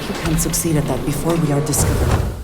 you can succeed at that before we are discovered.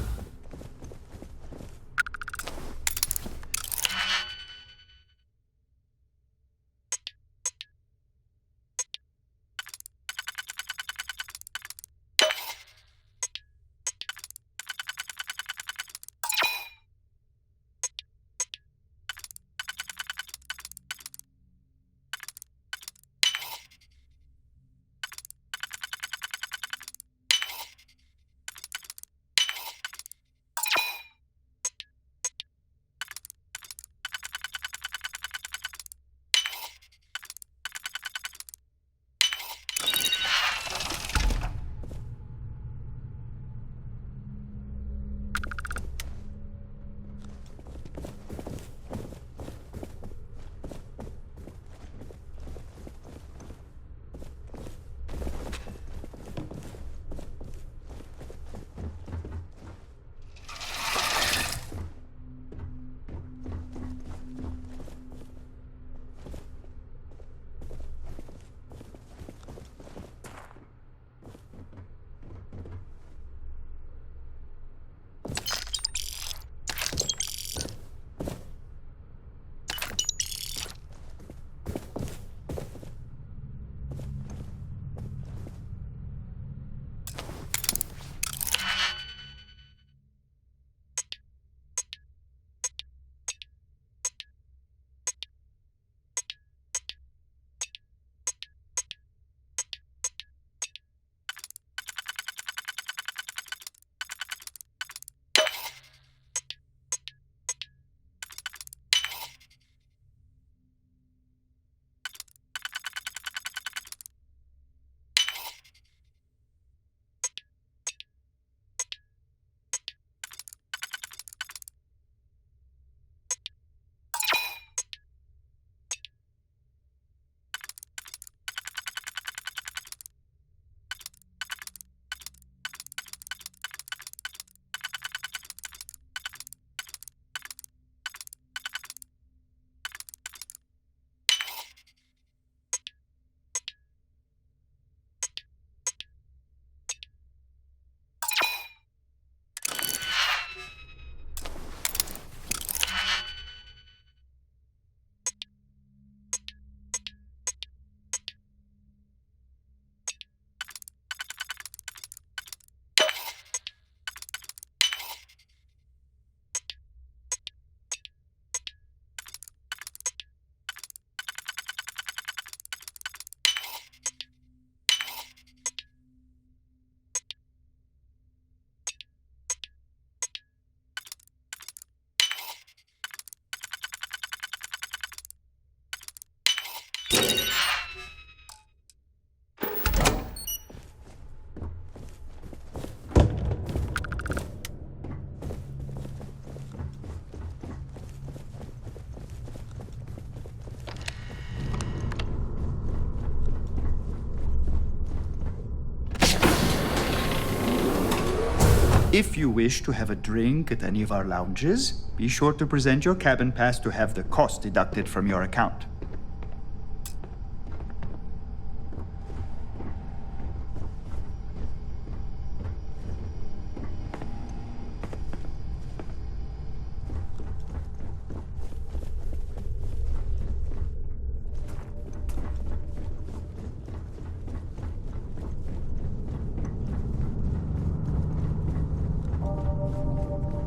If you wish to have a drink at any of our lounges, be sure to present your cabin pass to have the cost deducted from your account.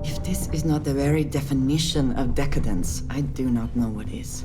If this is not the very definition of decadence, I do not know what is.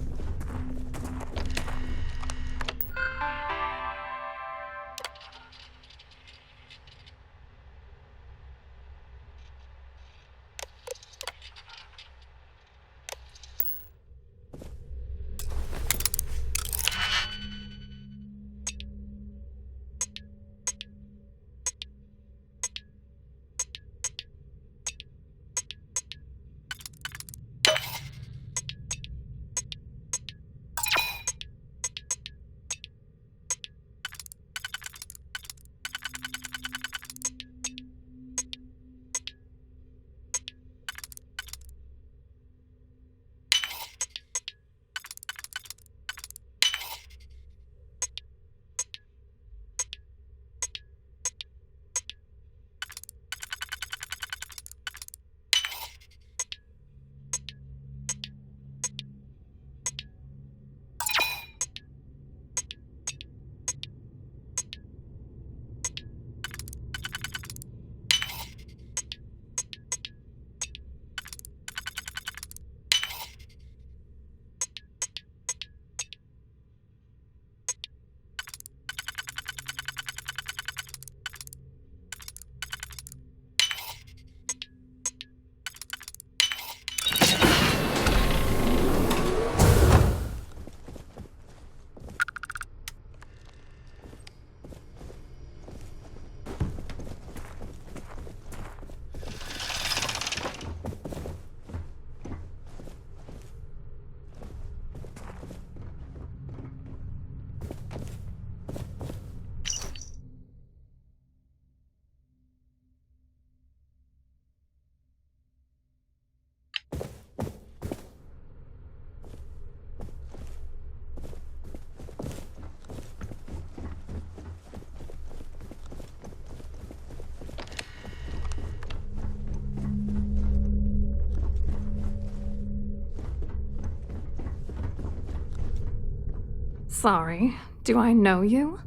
Sorry, do I know you?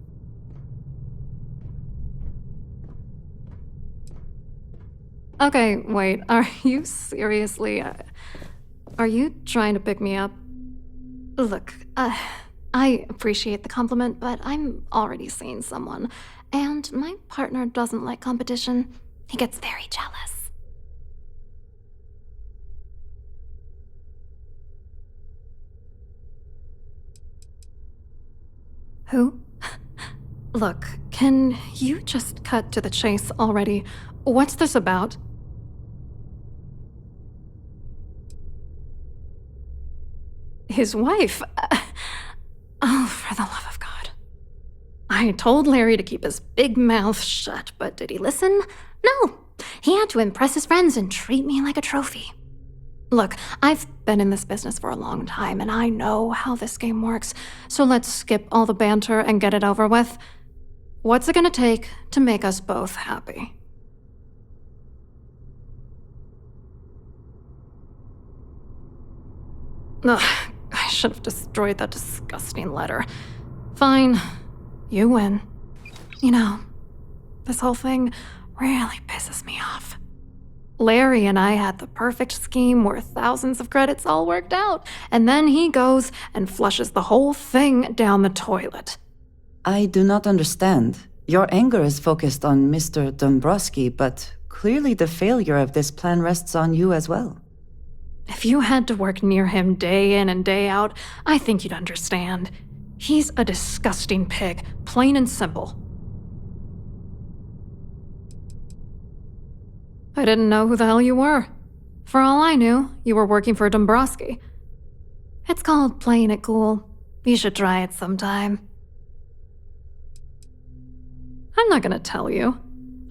Okay, wait, are you seriously... are you trying to pick me up? Look, I appreciate the compliment, but I'm already seeing someone, and my partner doesn't like competition. He gets very jealous. Who? Look, can you just cut to the chase already? What's this about? His wife? Oh, for the love of God. I told Larry to keep his big mouth shut, but did he listen? No. He had to impress his friends and treat me like a trophy. Look, I've been in this business for a long time, and I know how this game works, so let's skip all the banter and get it over with. What's it gonna take to make us both happy? Ugh, I should have destroyed that disgusting letter. Fine, you win. You know, this whole thing really pisses me off. Larry and I had the perfect scheme where thousands of credits all worked out, and then he goes and flushes the whole thing down the toilet. I do not understand. Your anger is focused on Mr. Dombrowski, but clearly the failure of this plan rests on you as well. If you had to work near him day in and day out, I think you'd understand. He's a disgusting pig, plain and simple. I didn't know who the hell you were. For all I knew, you were working for Dombrowski. It's called playing it cool. You should try it sometime. I'm not gonna tell you.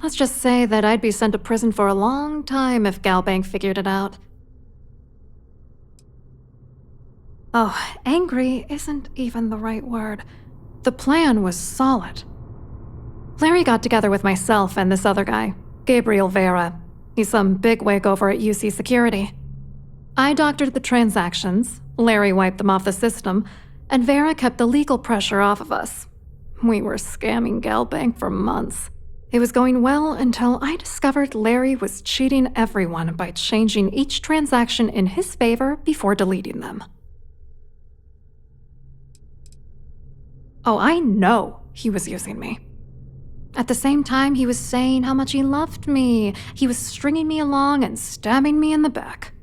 Let's just say that I'd be sent to prison for a long time if Galbank figured it out. Oh, angry isn't even the right word. The plan was solid. Larry got together with myself and this other guy, Gabriel Vera. He's some bigwig over at UC Security. I doctored the transactions, Larry wiped them off the system, and Vera kept the legal pressure off of us. We were scamming Galbank for months. It was going well until I discovered Larry was cheating everyone by changing each transaction in his favor before deleting them. Oh, I know he was using me. At the same time, he was saying how much he loved me. He was stringing me along and stabbing me in the back.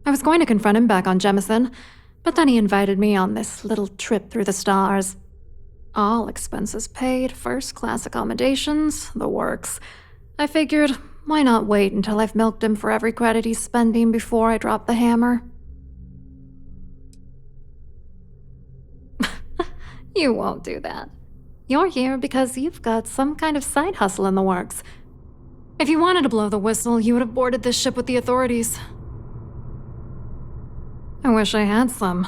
I was going to confront him back on Jemison, but then he invited me on this little trip through the stars. All expenses paid, first-class accommodations, the works. I figured, why not wait until I've milked him for every credit he's spending before I drop the hammer? You won't do that. You're here because you've got some kind of side hustle in the works. If you wanted to blow the whistle, you would have boarded this ship with the authorities. I wish I had some.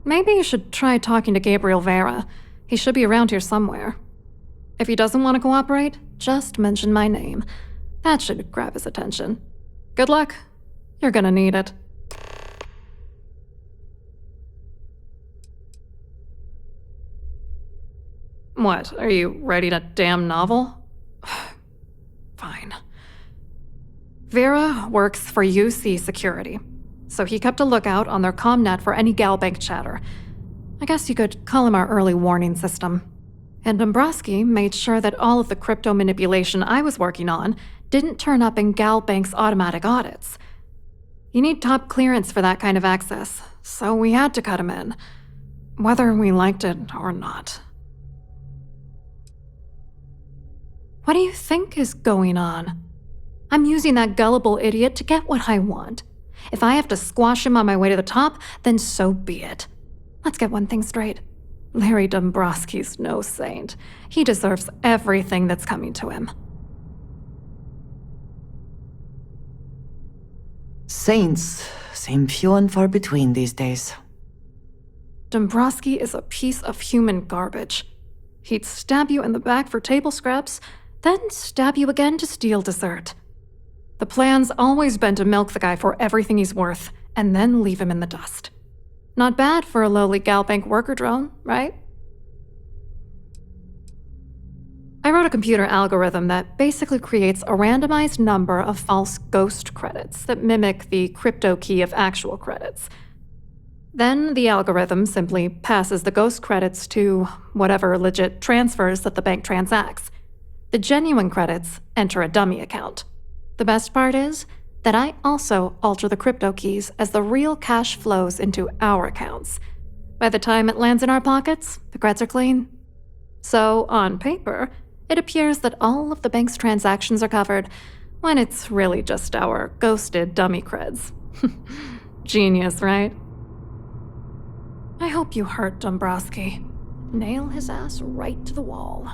Maybe you should try talking to Gabriel Vera. He should be around here somewhere. If he doesn't want to cooperate, just mention my name. That should grab his attention. Good luck. You're gonna need it. What, are you writing a damn novel? Fine. Vera works for UC Security, so he kept a lookout on their commnet for any Galbank chatter. I guess you could call him our early warning system. And Dombrowski made sure that all of the crypto manipulation I was working on didn't turn up in Galbank's automatic audits. You need top clearance for that kind of access, so we had to cut him in, whether we liked it or not. What do you think is going on? I'm using that gullible idiot to get what I want. If I have to squash him on my way to the top, then so be it. Let's get one thing straight. Larry Dombrowski's no saint. He deserves everything that's coming to him. Saints seem few and far between these days. Dombrowski is a piece of human garbage. He'd stab you in the back for table scraps, then stab you again to steal dessert. The plan's always been to milk the guy for everything he's worth, and then leave him in the dust. Not bad for a lowly Galbank worker drone, right? I wrote a computer algorithm that basically creates a randomized number of false ghost credits that mimic the crypto key of actual credits. Then the algorithm simply passes the ghost credits to whatever legit transfers that the bank transacts. The genuine credits enter a dummy account. The best part is that I also alter the crypto keys as the real cash flows into our accounts. By the time it lands in our pockets, the creds are clean. So, on paper, it appears that all of the bank's transactions are covered, when it's really just our ghosted dummy creds. Genius, right? I hope you hurt Dombrowski. Nail his ass right to the wall.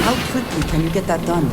How quickly can you get that done?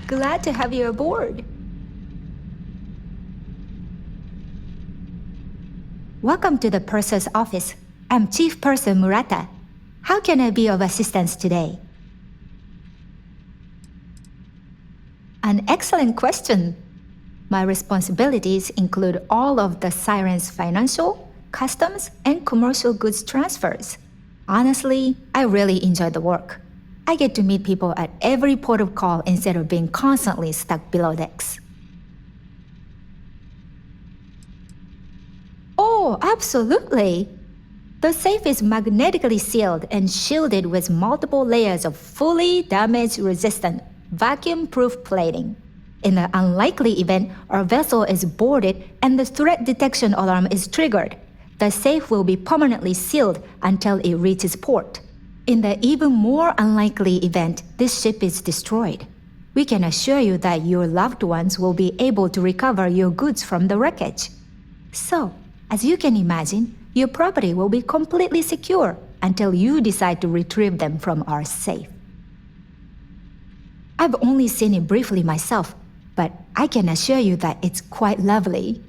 Glad to have you aboard. Welcome to the purser's office. I'm Chief Purser Murata. How can I be of assistance today? An excellent question. My responsibilities include all of the Siren's financial, customs, and commercial goods transfers. Honestly, I really enjoy the work. I get to meet people at every port of call instead of being constantly stuck below decks. Oh, absolutely! The safe is magnetically sealed and shielded with multiple layers of fully damage-resistant, vacuum-proof plating. In the unlikely event our vessel is boarded and the threat detection alarm is triggered, the safe will be permanently sealed until it reaches port. In the even more unlikely event this ship is destroyed, we can assure you that your loved ones will be able to recover your goods from the wreckage. So, as you can imagine, your property will be completely secure until you decide to retrieve them from our safe. I've only seen it briefly myself, but I can assure you that it's quite lovely.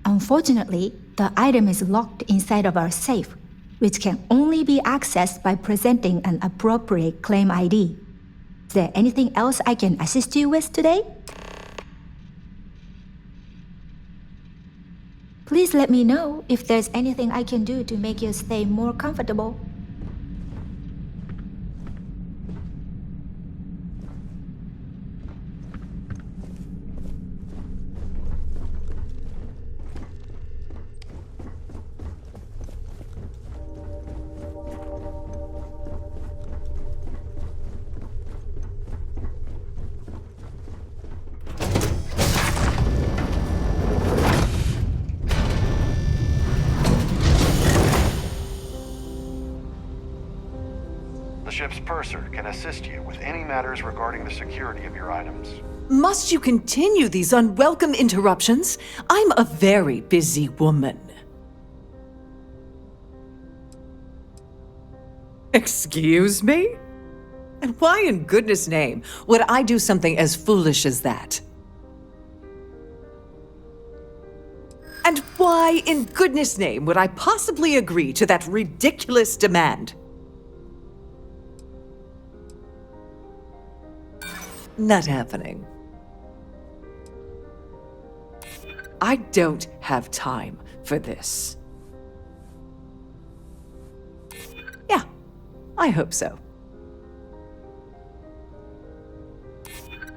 Unfortunately, the item is locked inside of our safe, which can only be accessed by presenting an appropriate claim ID. Is there anything else I can assist you with today? Please let me know if there's anything I can do to make your stay more comfortable. The ship's purser can assist you with any matters regarding the security of your items. Must you continue these unwelcome interruptions? I'm a very busy woman. Excuse me? And why in goodness name would I do something as foolish as that? And why in goodness name would I possibly agree to that ridiculous demand? Not happening. I don't have time for this. Yeah, I hope so.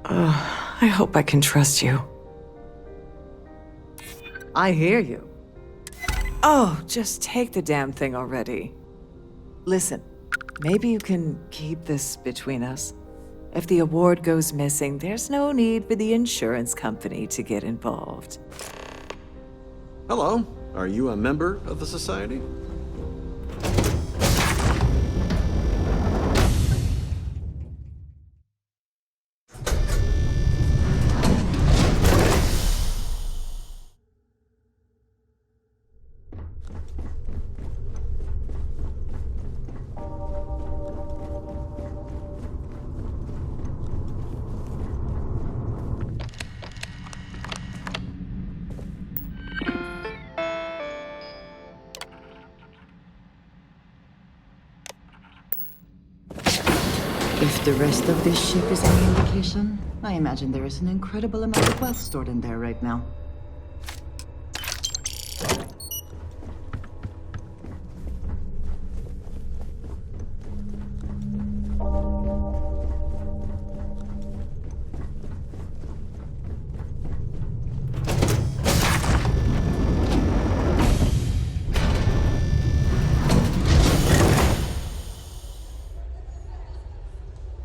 I hope I can trust you. I hear you. Oh, just take the damn thing already. Listen, maybe you can keep this between us. If the award goes missing, there's no need for the insurance company to get involved. Hello. Are you a member of the Society? If the rest of this ship is any indication, I imagine there is an incredible amount of wealth stored in there right now.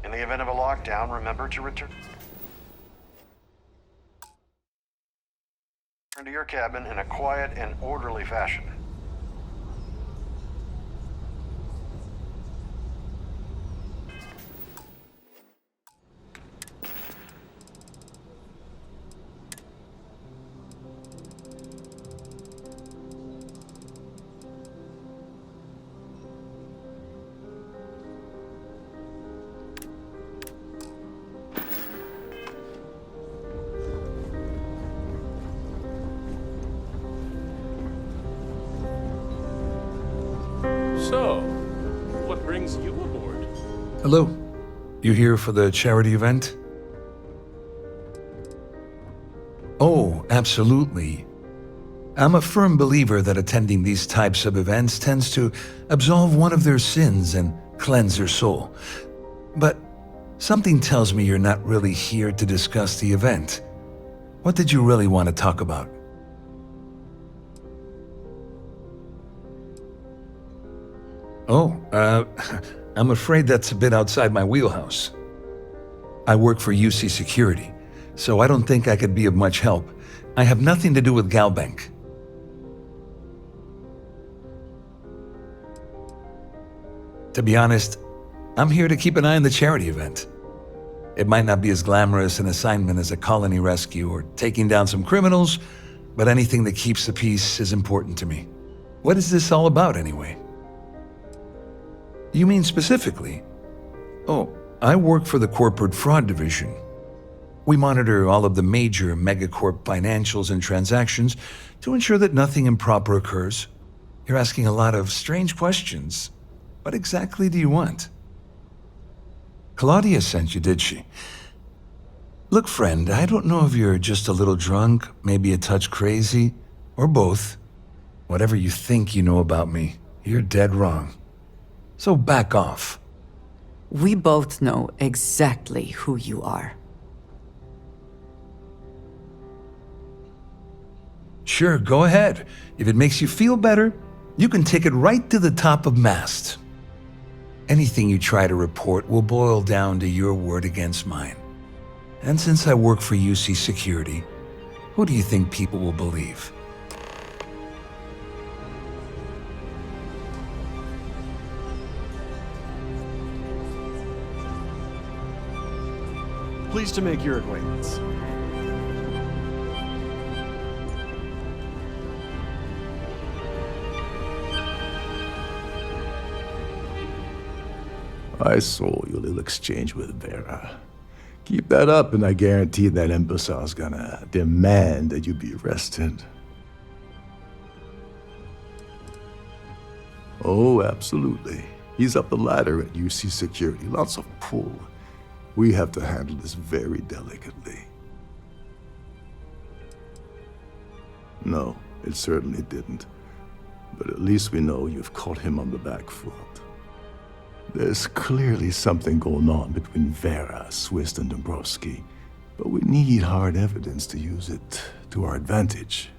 In the event of a lockdown, remember to return to your cabin in a quiet and orderly fashion. So, what brings you aboard? Hello. You here for the charity event? Oh, absolutely. I'm a firm believer that attending these types of events tends to absolve one of their sins and cleanse their soul. But something tells me you're not really here to discuss the event. What did you really want to talk about? Oh, I'm afraid that's a bit outside my wheelhouse. I work for UC Security, so I don't think I could be of much help. I have nothing to do with Galbank. To be honest, I'm here to keep an eye on the charity event. It might not be as glamorous an assignment as a colony rescue or taking down some criminals, but anything that keeps the peace is important to me. What is this all about, anyway? You mean specifically? Oh, I work for the Corporate Fraud Division. We monitor all of the major megacorp financials and transactions to ensure that nothing improper occurs. You're asking a lot of strange questions. What exactly do you want? Claudia sent you, did she? Look, friend, I don't know if you're just a little drunk, maybe a touch crazy, or both. Whatever you think you know about me, you're dead wrong. So back off. We both know exactly who you are. Sure, go ahead. If it makes you feel better, you can take it right to the top of mast. Anything you try to report will boil down to your word against mine. And since I work for UC Security, who do you think people will believe? Pleased to make your acquaintance. I saw your little exchange with Vera. Keep that up, and I guarantee that imbecile's gonna demand that you be arrested. Oh, absolutely. He's up the ladder at UC Security. Lots of pull. We have to handle this very delicately. No, it certainly didn't. But at least we know you've caught him on the back foot. There's clearly something going on between Vera, Swiss, and Dombrowski, but we need hard evidence to use it to our advantage.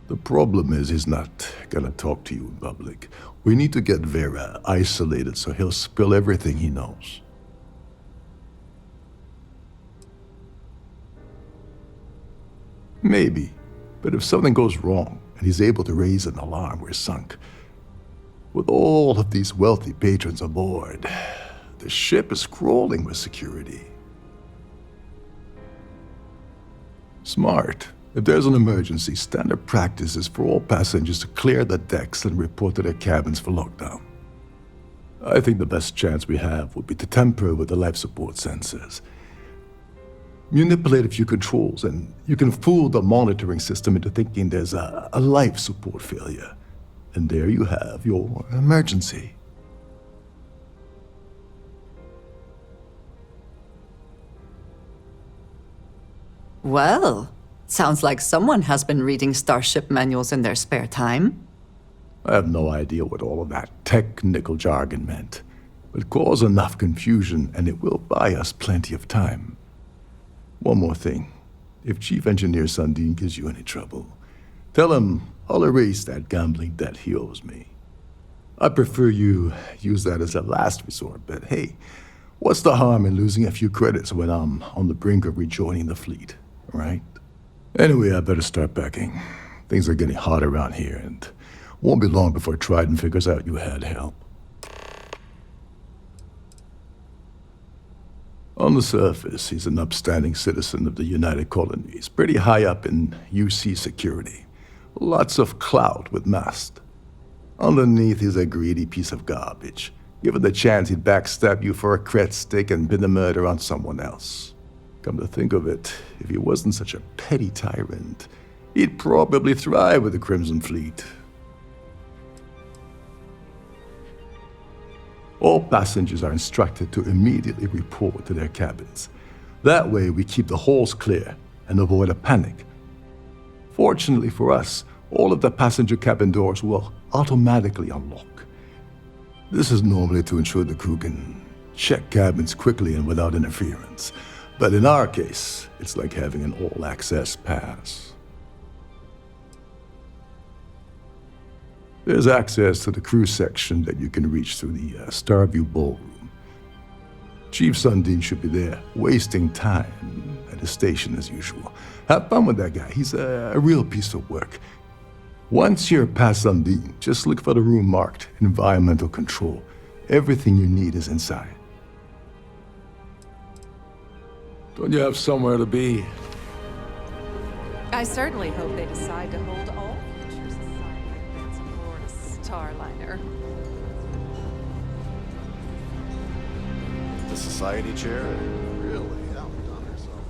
The problem is he's not gonna talk to you in public. We need to get Vera isolated so he'll spill everything he knows. Maybe, but if something goes wrong and he's able to raise an alarm, we're sunk. With all of these wealthy patrons aboard, the ship is crawling with security. Smart. If there's an emergency, standard practice is for all passengers to clear the decks and report to their cabins for lockdown. I think the best chance we have would be to tamper with the life support sensors. Manipulate a few controls, and you can fool the monitoring system into thinking there's a life support failure. And there you have your emergency. Well, sounds like someone has been reading Starship manuals in their spare time. I have no idea what all of that technical jargon meant, but cause enough confusion and it will buy us plenty of time. One more thing. If Chief Engineer Sundin gives you any trouble, tell him I'll erase that gambling debt he owes me. I prefer you use that as a last resort, but hey, what's the harm in losing a few credits when I'm on the brink of rejoining the fleet, right? Anyway, I better start packing. Things are getting hot around here, and won't be long before Trident figures out you had help. On the surface, he's an upstanding citizen of the United Colonies, pretty high up in UC Security. Lots of clout with Mast. Underneath, he's a greedy piece of garbage. Given the chance, he'd backstab you for a cred stick and pin the murder on someone else. Come to think of it, if he wasn't such a petty tyrant, he'd probably thrive with the Crimson Fleet. All passengers are instructed to immediately report to their cabins. That way, we keep the halls clear and avoid a panic. Fortunately for us, all of the passenger cabin doors will automatically unlock. This is normally to ensure the crew can check cabins quickly and without interference. But in our case, it's like having an all-access pass. There's access to the crew section that you can reach through the Starfield ballroom. Chief Sundin should be there, wasting time at his station as usual. Have fun with that guy. He's a real piece of work. Once you're past Sundin, just look for the room marked Environmental Control. Everything you need is inside. Don't you have somewhere to be? I certainly hope they decide to hold all future society events aboard a Starliner. The society chair really outdone herself.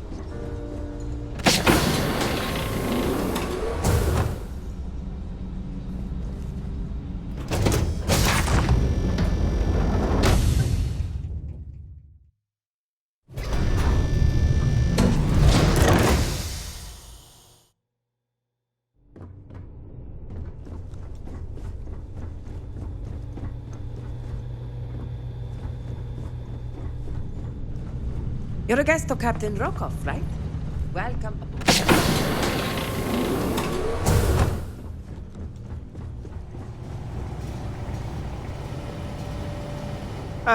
You're a guest of Captain Rokov, right? Welcome.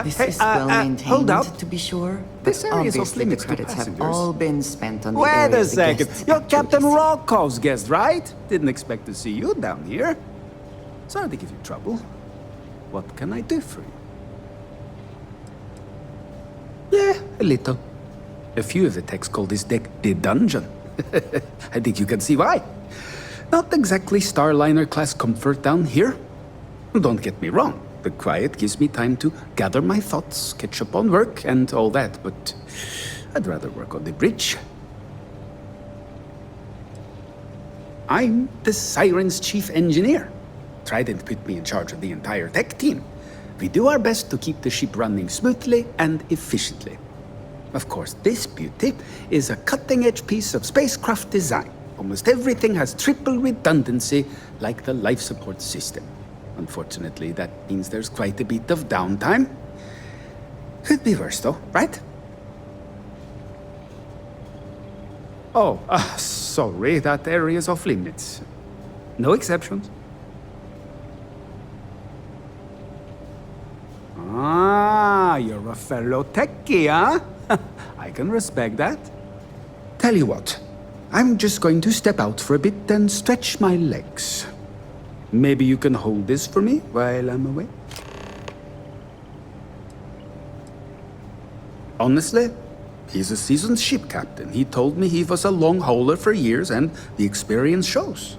This is well maintained, hold up. to be sure. This But area is off obviously the limits to credits have passengers. all been spent on the Wait area a of the second. guests' You're Captain activities. Rokov's guest, right? Didn't expect to see you down here. Sorry to give you trouble. What can I do for you? Yeah, a little. A few of the techs call this deck the dungeon. I think you can see why. Not exactly Starliner-class comfort down here. Don't get me wrong. The quiet gives me time to gather my thoughts, catch up on work, and all that, but I'd rather work on the bridge. I'm the Siren's chief engineer. Trident put me in charge of the entire tech team. We do our best to keep the ship running smoothly and efficiently. Of course, this beauty is a cutting-edge piece of spacecraft design. Almost everything has triple redundancy, like the life support system. Unfortunately, that means there's quite a bit of downtime. Could be worse, though, right? Oh, sorry, that area's off limits. No exceptions. Ah, you're a fellow techie, huh? I can respect that. Tell you what, I'm just going to step out for a bit and stretch my legs. Maybe you can hold this for me while I'm away? Honestly, he's a seasoned ship captain. He told me he was a long hauler for years, and the experience shows.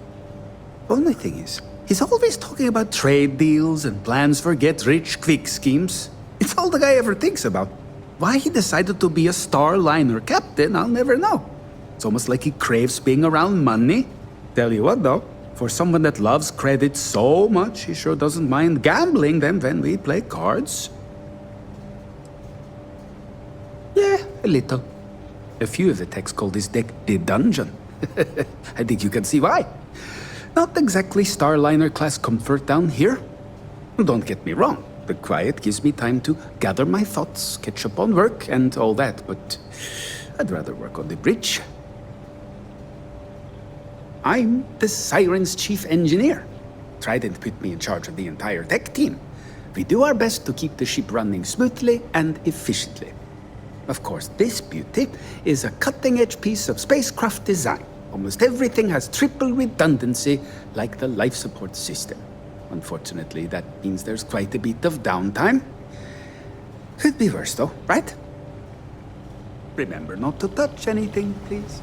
Only thing is, he's always talking about trade deals and plans for get-rich-quick schemes. It's all the guy ever thinks about. Why he decided to be a Starliner captain, I'll never know. It's almost like he craves being around money. Tell you what, though, for someone that loves credit so much, he sure doesn't mind gambling them when we play cards. Yeah, a little. A few of the techs call this deck the dungeon. I think you can see why. Not exactly Starliner-class comfort down here. Don't get me wrong. The quiet gives me time to gather my thoughts, catch up on work, and all that, but I'd rather work on the bridge. I'm the Siren's chief engineer. Trident put me in charge of the entire tech team. We do our best to keep the ship running smoothly and efficiently. Of course, this beauty is a cutting-edge piece of spacecraft design. Almost everything has triple redundancy, like the life support system. Unfortunately, that means there's quite a bit of downtime. Could be worse, though, right? Remember not to touch anything, please.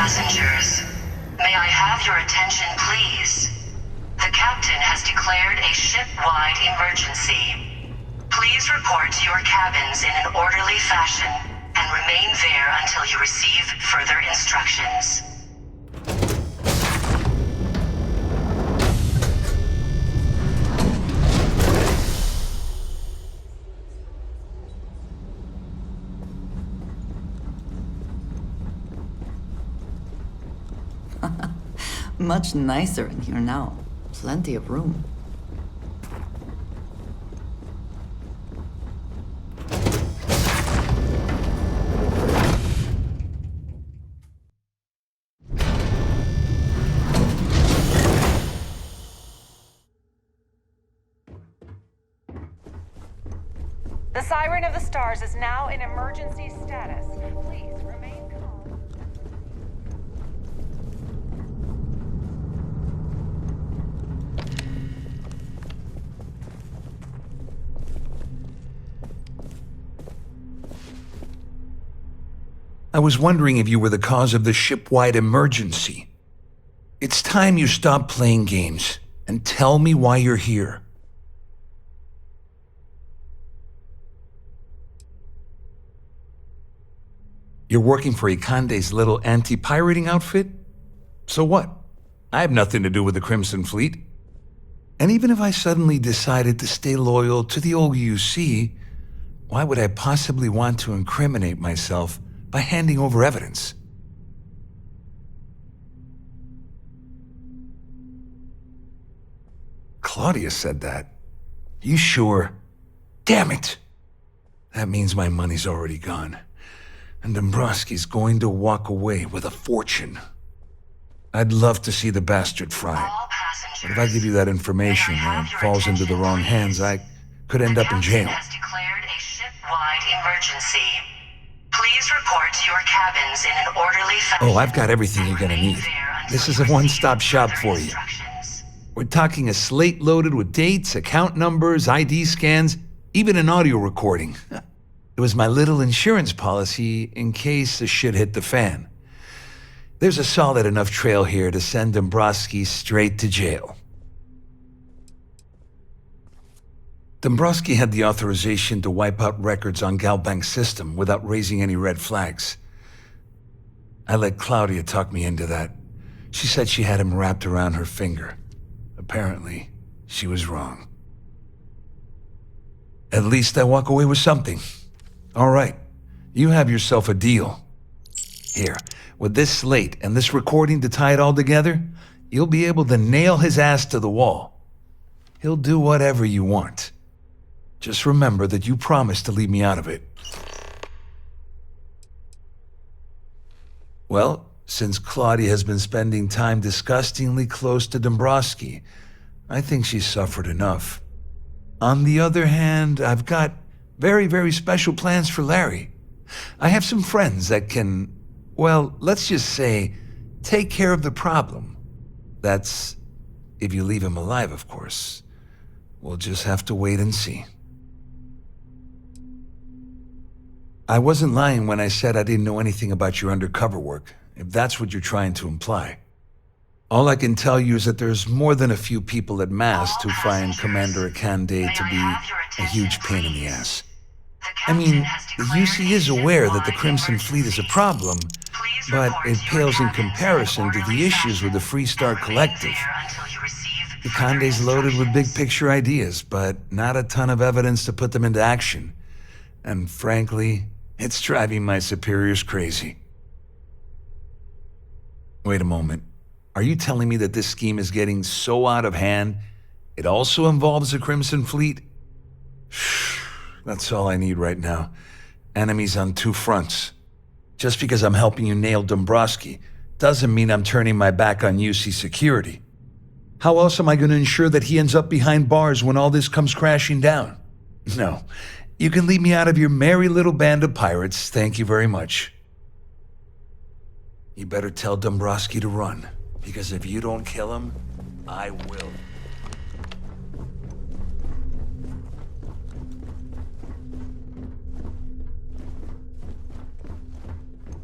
Passengers, may I have your attention, please? The captain has declared a ship-wide emergency. Please report to your cabins in an orderly fashion and remain there until you receive further instructions. Much nicer in here now. Plenty of room. The Siren of the Stars is now in emergency status. Please remain calm. I was wondering if you were the cause of the ship-wide emergency. It's time you stop playing games and tell me why you're here. You're working for Ikande's little anti-pirating outfit? So what? I have nothing to do with the Crimson Fleet. And even if I suddenly decided to stay loyal to the old UC, why would I possibly want to incriminate myself by handing over evidence? Claudia said that. You sure? Damn it! That means my money's already gone. And Dombrowski's going to walk away with a fortune. I'd love to see the bastard fry. But if I give you that information and it falls into the wrong hands, I could end up in jail. The captain has declared a ship-wide emergency. Please report to your cabins in an orderly fashion. Oh, I've got everything you're gonna need. This is a one-stop shop for you. We're talking a slate loaded with dates, account numbers, ID scans, even an audio recording. It was my little insurance policy in case the shit hit the fan. There's a solid enough trail here to send Dombrowski straight to jail. Dombrowski had the authorization to wipe out records on Galbank's system without raising any red flags. I let Claudia talk me into that. She said she had him wrapped around her finger. Apparently, she was wrong. At least I walk away with something. All right, you have yourself a deal. Here, with this slate and this recording to tie it all together, you'll be able to nail his ass to the wall. He'll do whatever you want. Just remember that you promised to leave me out of it. Well, since Claudia has been spending time disgustingly close to Dombrowski, I think she's suffered enough. On the other hand, I've got very, very special plans for Larry. I have some friends that can, well, let's just say, take care of the problem. That's if you leave him alive, of course. We'll just have to wait and see. I wasn't lying when I said I didn't know anything about your undercover work, if that's what you're trying to imply. All I can tell you is that there's more than a few people at Mast who find Commander Ikande to be a huge pain in the ass. I mean, the UC is aware that the Crimson Fleet is a problem, but it pales in comparison to the issues with the Freestar Collective. Ikande's loaded with big-picture ideas, but not a ton of evidence to put them into action. And frankly, it's driving my superiors crazy. Wait a moment. Are you telling me that this scheme is getting so out of hand, it also involves the Crimson Fleet? That's all I need right now. Enemies on two fronts. Just because I'm helping you nail Dombrowski doesn't mean I'm turning my back on UC security. How else am I going to ensure that he ends up behind bars when all this comes crashing down? No. You can leave me out of your merry little band of pirates, thank you very much. You better tell Dombrowski to run, because if you don't kill him, I will.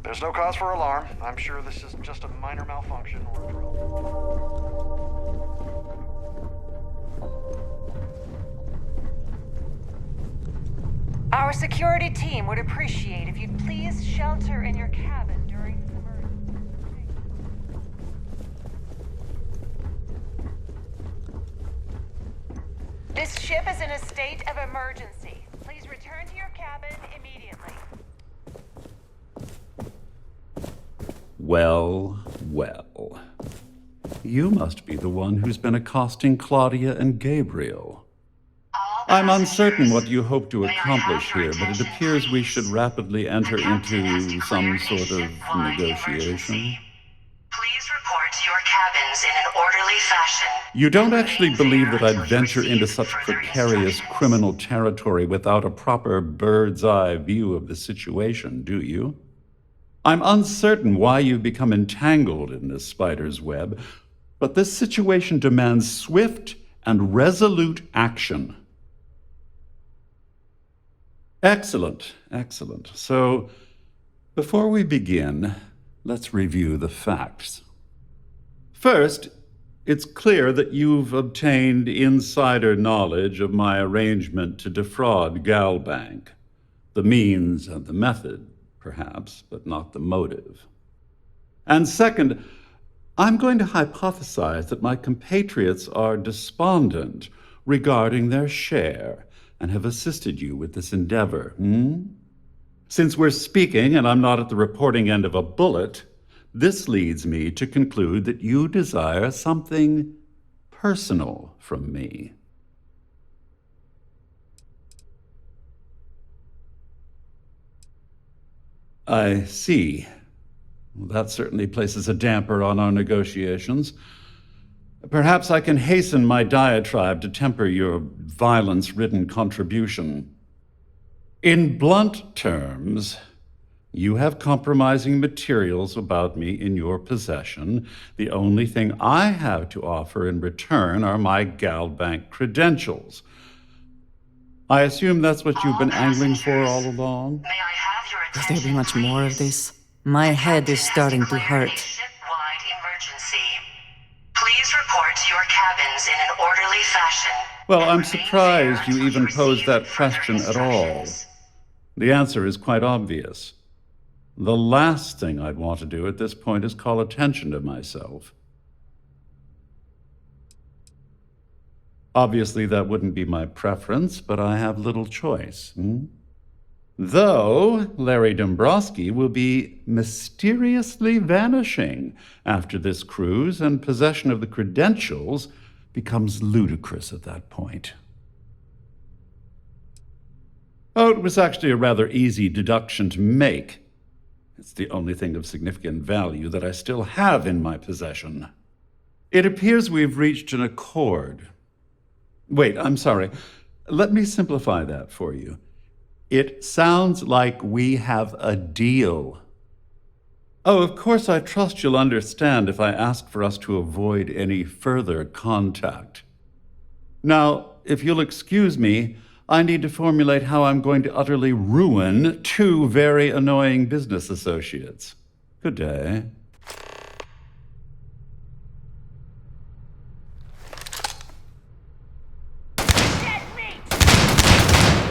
There's no cause for alarm. I'm sure this is just a minor malfunction or a drill. Our security team would appreciate if you'd please shelter in your cabin during this emergency. This ship is in a state of emergency. Please return to your cabin immediately. Well, well. You must be the one who's been accosting Claudia and Gabriel. I'm uncertain what you hope to accomplish here, but it appears we should rapidly enter into some sort of negotiation. Please report to your cabin cabins in an orderly fashion. You don't actually believe that I'd venture into such precarious criminal territory without a proper bird's-eye view of the situation, do you? I'm uncertain why you've become entangled in this spider's web, but this situation demands swift and resolute action. Excellent, excellent. So, before we begin, let's review the facts. First, it's clear that you've obtained insider knowledge of my arrangement to defraud Galbank. The means and the method, perhaps, but not the motive. And second, I'm going to hypothesize that my compatriots are despondent regarding their share and have assisted you with this endeavor. Since we're speaking and I'm not at the reporting end of a bullet, this leads me to conclude that you desire something personal from me. I see. Well, that certainly places a damper on our negotiations. Perhaps I can hasten my diatribe to temper your violence-ridden contribution. In blunt terms, you have compromising materials about me in your possession. The only thing I have to offer in return are my Galbank credentials. I assume that's what you've been angling for all along? May I have your Will attention, there be much please? more of this? My head is starting to hurt. A ship-wide emergency. Please report to your cabins in an orderly fashion. Well, I'm surprised you even posed that question at all. The answer is quite obvious. The last thing I'd want to do at this point is call attention to myself. Obviously, that wouldn't be my preference, but I have little choice. Though Larry Dombrowski will be mysteriously vanishing after this cruise, and possession of the credentials becomes ludicrous at that point. Oh, it was actually a rather easy deduction to make. It's the only thing of significant value that I still have in my possession. It appears we've reached an accord. Wait, I'm sorry. Let me simplify that for you. It sounds like we have a deal. Oh, of course, I trust you'll understand if I ask for us to avoid any further contact. Now, if you'll excuse me, I need to formulate how I'm going to utterly ruin two very annoying business associates. Good day.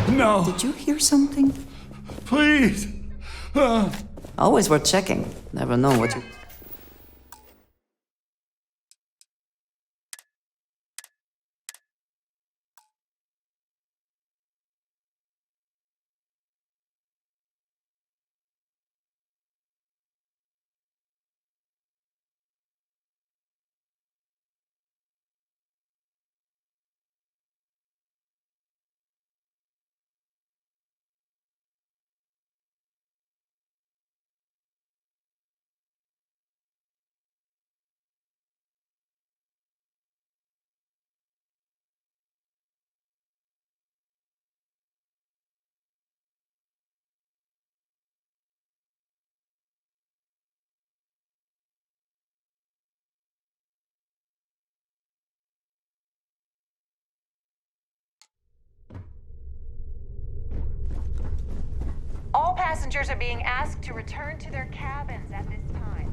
No! Did you hear something? Please! Always worth checking. Never know what you... All passengers are being asked to return to their cabins at this time.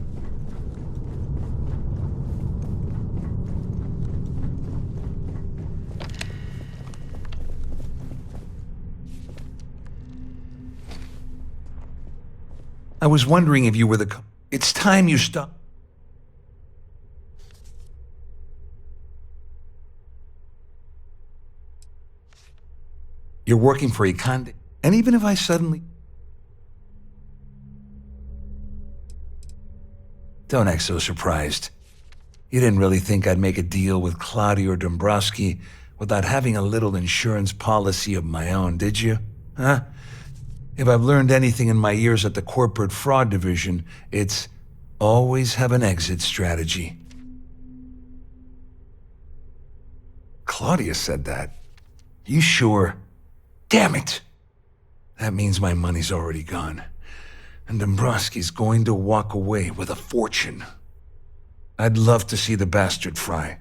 I was wondering if you were the... It's time you stop. You're working for a conde... And even if I suddenly... Don't act so surprised. You didn't really think I'd make a deal with Claudia or Dombrowski without having a little insurance policy of my own, did you? Huh? If I've learned anything in my years at the corporate fraud division, it's always have an exit strategy. Claudia said that. You sure? Damn it! That means my money's already gone. And Dombrowski's going to walk away with a fortune. I'd love to see the bastard fry.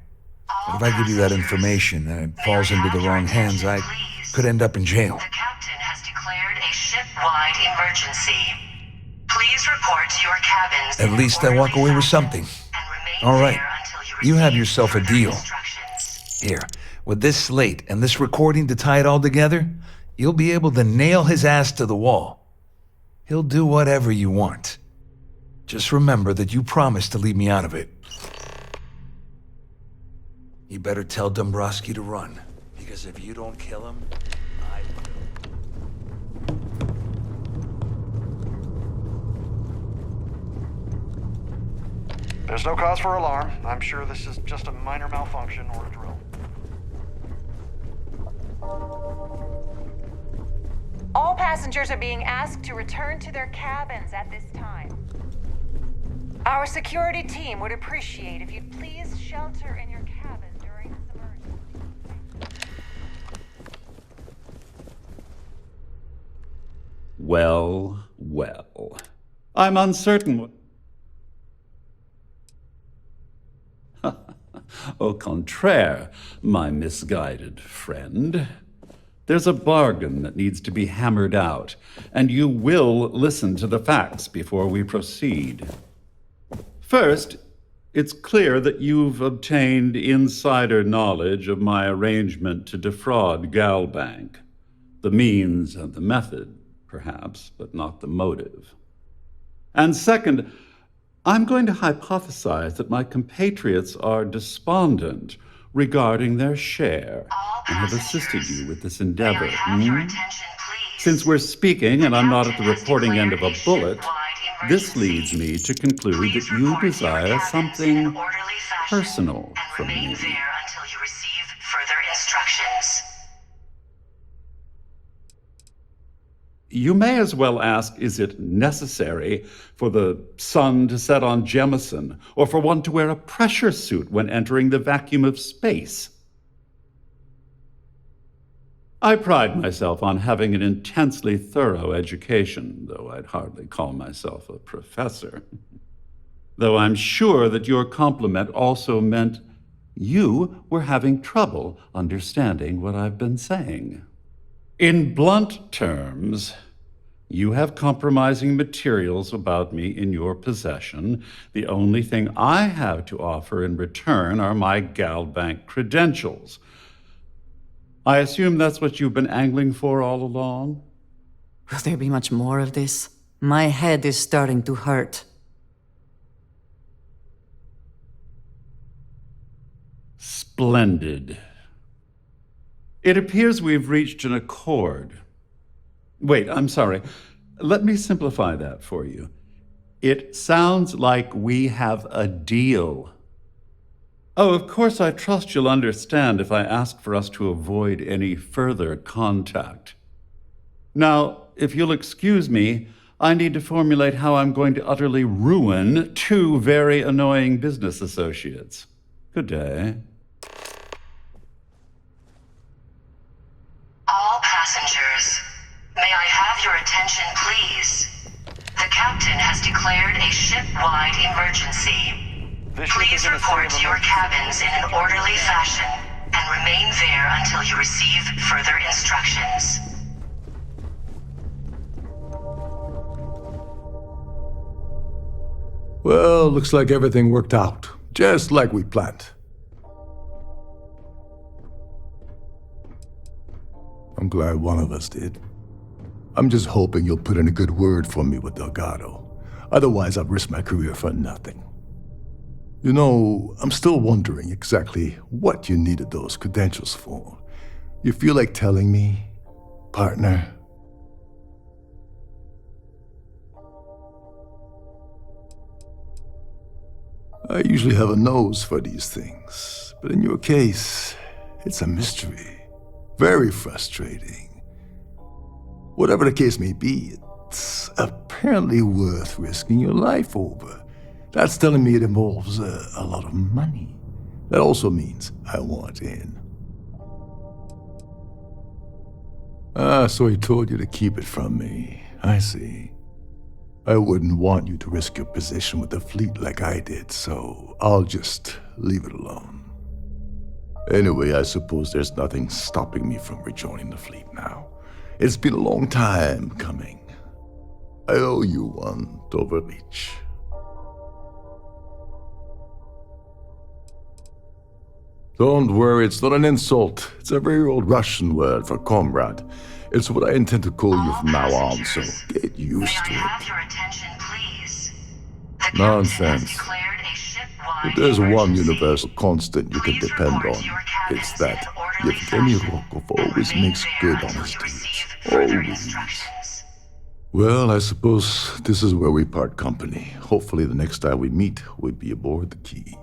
But if I give you that information and it falls into the wrong hands, I could end up in jail. The captain has declared a ship-wide emergency. Please report to your cabins. At least I walk away with something. All right, you have yourself a deal. Here, with this slate and this recording to tie it all together, you'll be able to nail his ass to the wall. He'll do whatever you want. Just remember that you promised to leave me out of it. You better tell Dombrowski to run, because if you don't kill him, I will. There's no cause for alarm. I'm sure this is just a minor malfunction or a drill. All passengers are being asked to return to their cabins at this time. Our security team would appreciate if you'd please shelter in your cabin during this emergency. Well, well. I'm uncertain what... Au contraire, my misguided friend. There's a bargain that needs to be hammered out, and you will listen to the facts before we proceed. First, it's clear that you've obtained insider knowledge of my arrangement to defraud Galbank. The means and the method, perhaps, but not the motive. And second, I'm going to hypothesize that my compatriots are despondent regarding their share and have assisted you with this endeavor. Since we're speaking and I'm not at the reporting end of a bullet, this leads me to conclude that you desire something personal from me. Remain there until you receive further instructions. You may as well ask, is it necessary for the sun to set on Jemison, or for one to wear a pressure suit when entering the vacuum of space? I pride myself on having an intensely thorough education, though I'd hardly call myself a professor. Though I'm sure that your compliment also meant you were having trouble understanding what I've been saying. In blunt terms, you have compromising materials about me in your possession. The only thing I have to offer in return are my Galbank credentials. I assume that's what you've been angling for all along? Will there be much more of this? My head is starting to hurt. Splendid. It appears we've reached an accord. Wait, I'm sorry. Let me simplify that for you. It sounds like we have a deal. Oh, of course, I trust you'll understand if I ask for us to avoid any further contact. Now, if you'll excuse me, I need to formulate how I'm going to utterly ruin two very annoying business associates. Good day. All passengers, may I have your attention, please? The captain has declared a ship-wide emergency. Please report to your cabins in an orderly fashion and remain there until you receive further instructions. Well, looks like everything worked out, just like we planned. I'm glad one of us did. I'm just hoping you'll put in a good word for me with Delgado. Otherwise, I've risked my career for nothing. You know, I'm still wondering exactly what you needed those credentials for. You feel like telling me, partner? I usually have a nose for these things, but in your case, it's a mystery. Very frustrating. Whatever the case may be, it's apparently worth risking your life over. That's telling me it involves a lot of money. That also means I want in. Ah, so he told you to keep it from me. I see. I wouldn't want you to risk your position with the fleet like I did, so I'll just leave it alone. Anyway, I suppose there's nothing stopping me from rejoining the fleet now. It's been a long time coming. I owe you one, Overreach. Don't worry, it's not an insult. It's a very old Russian word for comrade. It's what I intend to call you from now on, so get used to it. Your attention, please. Nonsense. If there's one universal constant you can depend on, it's that Yevgeny Rokov always makes good on his deeds. Always. Well, I suppose this is where we part company. Hopefully the next time we meet, we'll be aboard the Key.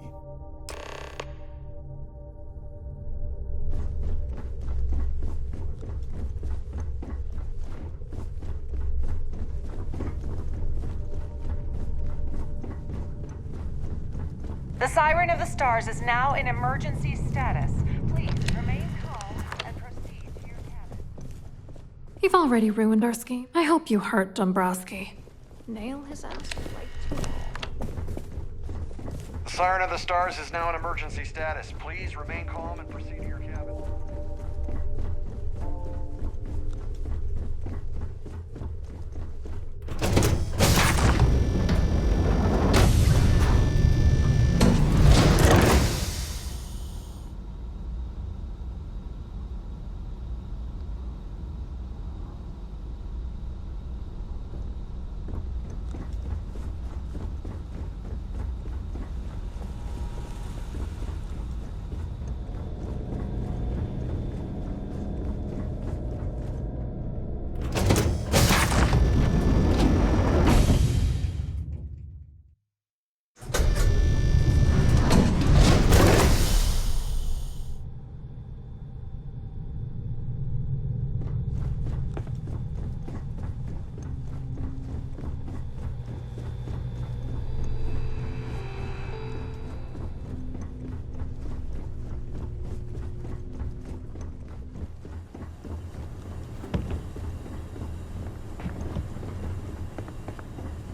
The Siren of the Stars is now in emergency status. Please remain calm and proceed to your cabin. You've already ruined our scheme. I hope you hurt Dombrowski. Nail his ass right to the wall. The Siren of the Stars is now in emergency status. Please remain calm and proceed to your cabin.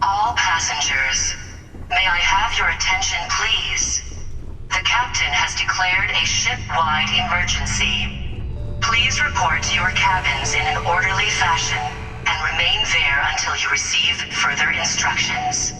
All passengers, may I have your attention, please? The captain has declared a ship-wide emergency. Please report to your cabins in an orderly fashion and remain there until you receive further instructions.